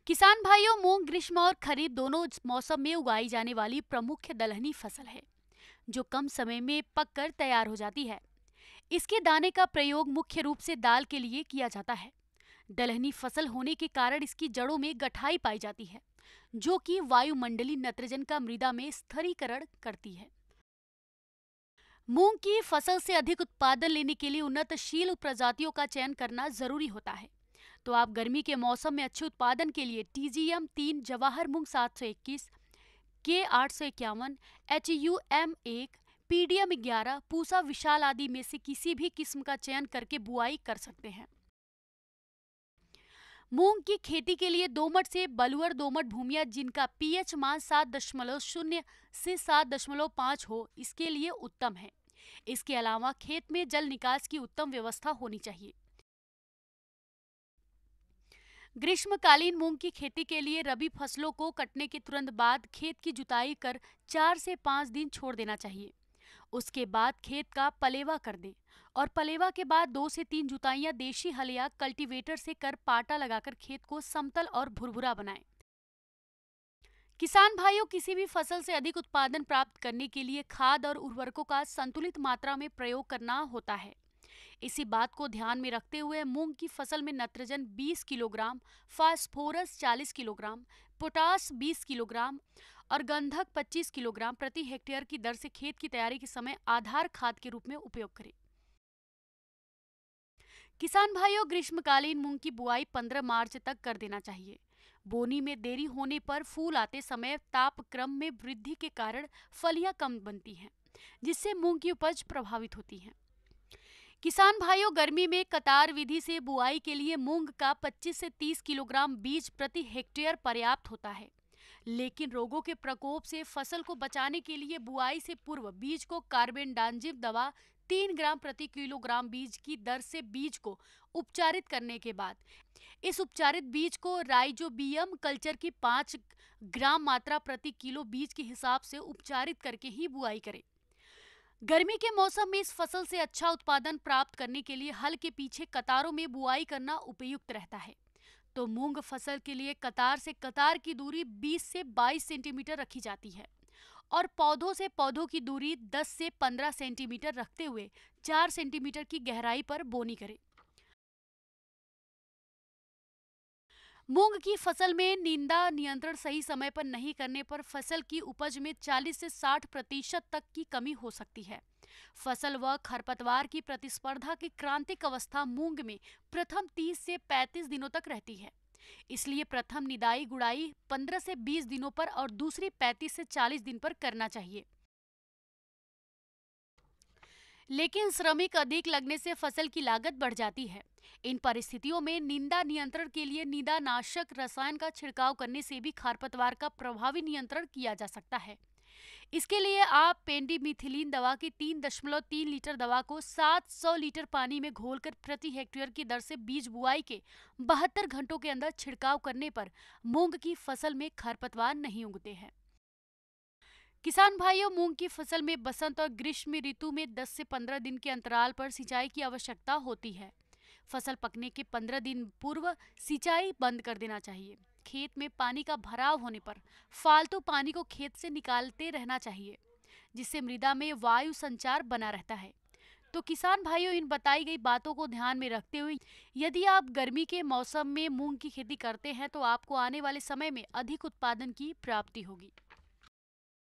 किसान भाइयों, मूंग ग्रीष्म और खरीफ दोनों मौसम में उगाई जाने वाली प्रमुख दलहनी फसल है, जो कम समय में पककर तैयार हो जाती है। इसके दाने का प्रयोग मुख्य रूप से दाल के लिए किया जाता है। दलहनी फसल होने के कारण इसकी जड़ों में गठाई पाई जाती है, जो कि वायुमंडलीय नाइट्रोजन का मृदा में स्थिरीकरण करती है। मूंग की फसल से अधिक उत्पादन लेने के लिए उन्नतशील प्रजातियों का चयन करना जरूरी होता है। तो आप गर्मी के मौसम में अच्छे उत्पादन के लिए TGM 3, जवाहर मूंग 721, K 851, HUM 1, PDM 11, पूसा विशाल आदि में से किसी भी किस्म का चयन करके बुआई कर सकते हैं। मूंग की खेती के लिए दोमट से बलुअर दोमट भूमियां जिनका पीएच मान 7.0 से 7.5 हो, इसके लिए उत्तम है। इसके अलावा खेत में जल निकास की उत्तम व्यवस्था होनी चाहिए। ग्रीष्मकालीन मूंग की खेती के लिए रबी फसलों को कटने के तुरंत बाद खेत की जुताई कर 4 से 5 दिन छोड़ देना चाहिए। उसके बाद खेत का पलेवा कर दें और पलेवा के बाद 2 से 3 जुताइयां देशी हल या कल्टीवेटर से कर पाटा लगाकर खेत को समतल और भुरभुरा बनाएं। किसान भाइयों, किसी भी फसल से अधिक उत्पादन प्राप्त करने के लिए खाद और उर्वरकों का संतुलित मात्रा में प्रयोग करना होता है। इसी बात को ध्यान में रखते हुए मूंग की फसल में nitrogen 20 kilogram, phosphorus 40 kilogram, potash 20 kilogram और गंधक 25 किलोग्राम प्रति हेक्टेयर की दर से खेत की तैयारी के समय आधार खाद के रूप में उपयोग करें। किसान भाइयों, ग्रीष्मकालीन मूंग की बुआई 15 मार्च तक कर देना चाहिए। बोनी में देरी होने पर फूल आते समय तापक्रम में वृद्धि के कारण फलियां कम बनती हैं, जिससे मूंग की उपज प्रभावित होती है। किसान भाइयों, गर्मी में कतार विधि से बुआई के लिए मूंग का 25 से 30 किलोग्राम बीज प्रति हेक्टेयर पर्याप्त होता है। लेकिन रोगों के प्रकोप से फसल को बचाने के लिए बुआई से पूर्व बीज को कार्बेंडाजिम दवा 3 ग्राम प्रति किलोग्राम बीज की दर से बीज को उपचारित करने के बाद इस उपचारित बीज को राइजोबियम कल्चर की 5 ग्राम मात्रा प्रति किलो बीज के हिसाब से उपचारित करके ही बुआई करें। गर्मी के मौसम में इस फसल से अच्छा उत्पादन प्राप्त करने के लिए हल के पीछे कतारों में बुआई करना उपयुक्त रहता है। तो मूंग फसल के लिए कतार से कतार की दूरी 20 से 22 सेंटीमीटर रखी जाती है और पौधों से पौधों की दूरी 10 से 15 सेंटीमीटर रखते हुए 4 सेंटीमीटर की गहराई पर बोनी करें। मूंग की फसल में निंदा नियंत्रण सही समय पर नहीं करने पर फसल की उपज में 40 से 60% तक की कमी हो सकती है। फसल व खरपतवार की प्रतिस्पर्धा की क्रांतिक अवस्था मूंग में प्रथम 30 से 35 दिनों तक रहती है। इसलिए प्रथम निदाई गुड़ाई 15 से 20 दिनों पर और दूसरी 35 से 40 दिन पर करना चाहिए। लेकिन श्रमिक अधिक लगने से फसल की लागत बढ़ जाती है। इन परिस्थितियों में निंदा नियंत्रण के लिए निंदानाशक रसायन का छिड़काव करने से भी खरपतवार का प्रभावी नियंत्रण किया जा सकता है। इसके लिए आप पेंडिमिथिलिन दवा की 3.3 लीटर दवा को 700 लीटर पानी में घोलकर प्रति हेक्टेयर की दर से बीज बुआई के 72 घंटों के अंदर छिड़काव करने पर मूंग की फसल में खरपतवार नहीं उगते हैं। किसान भाइयों, मूंग की फसल में बसंत और ग्रीष्म ऋतु में 10 से 15 दिन के अंतराल पर सिंचाई की आवश्यकता होती है। फसल पकने के 15 दिन पूर्व सिंचाई बंद कर देना चाहिए। खेत में पानी का भराव होने पर फालतू पानी को खेत से निकालते रहना चाहिए, जिससे मृदा में वायु संचार बना रहता है। तो किसान भाइयों, इन बताई गई बातों को ध्यान में रखते हुए यदि आप गर्मी के मौसम में मूंग की खेती करते हैं तो आपको आने वाले समय में अधिक उत्पादन की प्राप्ति होगी।